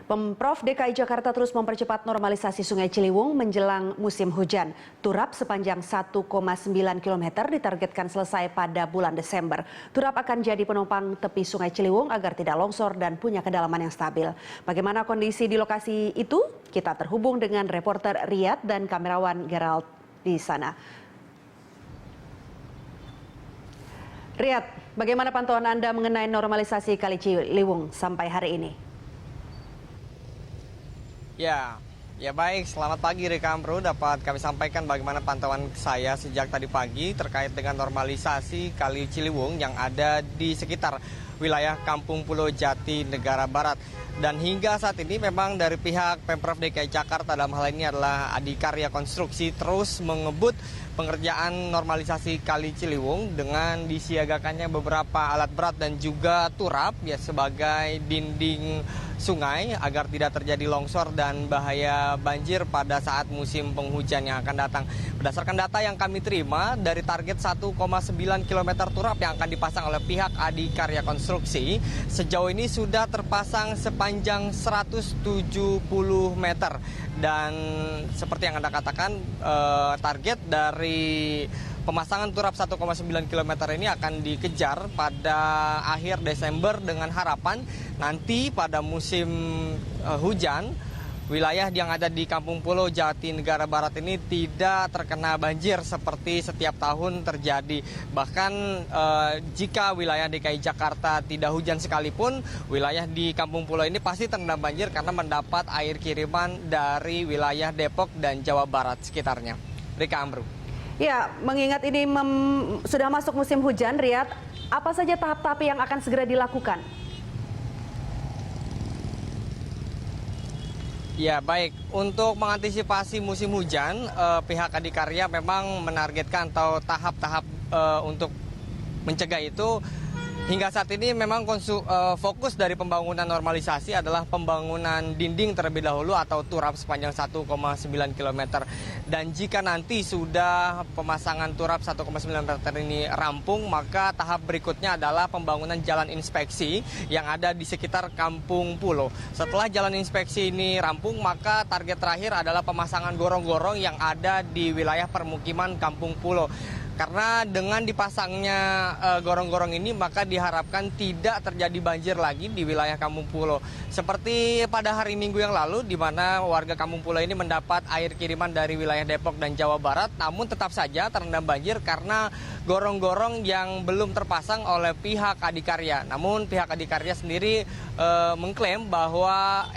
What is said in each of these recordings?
Pemprov DKI Jakarta terus mempercepat normalisasi Sungai Ciliwung menjelang musim hujan. Turap sepanjang 1,9 km ditargetkan selesai pada bulan Desember. Turap akan jadi penopang tepi Sungai Ciliwung agar tidak longsor dan punya kedalaman yang stabil. Bagaimana kondisi di lokasi itu? Kita terhubung dengan reporter Riyad dan kamerawan Gerald di sana. Riyad, bagaimana pantauan Anda mengenai normalisasi Kali Ciliwung sampai hari ini? Ya baik, selamat pagi Rika Amru. Dapat kami sampaikan bagaimana pantauan saya sejak tadi pagi terkait dengan normalisasi Kali Ciliwung yang ada di sekitar wilayah Kampung Pulo Jati Negara Barat. Dan hingga saat ini memang dari pihak Pemprov DKI Jakarta dalam hal ini adalah Adikarya Konstruksi terus mengebut pengerjaan normalisasi Kali Ciliwung dengan disiagakannya beberapa alat berat dan juga turap ya sebagai dinding sungai agar tidak terjadi longsor dan bahaya banjir pada saat musim penghujan yang akan datang. Berdasarkan data yang kami terima dari target 1,9 km turap yang akan dipasang oleh pihak Adikarya Konstruksi, sejauh ini sudah terpasang sepanjang 170 meter. Dan seperti yang Anda katakan, target dari pemasangan turap 1,9 km ini akan dikejar pada akhir Desember dengan harapan nanti pada musim hujan, wilayah yang ada di Kampung Pulo Jati Negara Barat ini tidak terkena banjir seperti setiap tahun terjadi. Bahkan jika wilayah DKI Jakarta tidak hujan sekalipun, wilayah di Kampung Pulo ini pasti terendam banjir karena mendapat air kiriman dari wilayah Depok dan Jawa Barat sekitarnya. Rika Amru. Ya, mengingat ini sudah masuk musim hujan, Riyad, apa saja tahap-tahap yang akan segera dilakukan? Ya baik, untuk mengantisipasi musim hujan, pihak Adikarya memang menargetkan atau tahap-tahap untuk mencegah itu. Hingga saat ini memang fokus dari pembangunan normalisasi adalah pembangunan dinding terlebih dahulu atau turap sepanjang 1,9 km. Dan jika nanti sudah pemasangan turap 1,9 meter ini rampung, maka tahap berikutnya adalah pembangunan jalan inspeksi yang ada di sekitar Kampung Pulo. Setelah jalan inspeksi ini rampung, maka target terakhir adalah pemasangan gorong-gorong yang ada di wilayah permukiman Kampung Pulo. Karena dengan dipasangnya gorong-gorong ini maka diharapkan tidak terjadi banjir lagi di wilayah Kampung Pulo. Seperti pada hari Minggu yang lalu di mana warga Kampung Pulo ini mendapat air kiriman dari wilayah Depok dan Jawa Barat, namun tetap saja terendam banjir karena gorong-gorong yang belum terpasang oleh pihak Adikarya. Namun pihak Adikarya sendiri mengklaim bahwa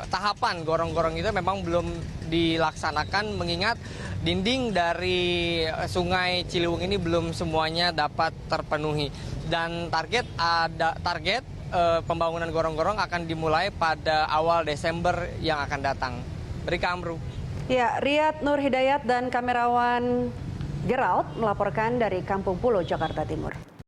tahapan gorong-gorong itu memang belum dilaksanakan mengingat dinding dari Sungai Ciliwung ini belum semuanya dapat terpenuhi. Dan target pembangunan gorong-gorong akan dimulai pada awal Desember yang akan datang. Rika Amru. Ya, Riyad Nur Hidayat dan kamerawan Gerald melaporkan dari Kampung Pulo, Jakarta Timur.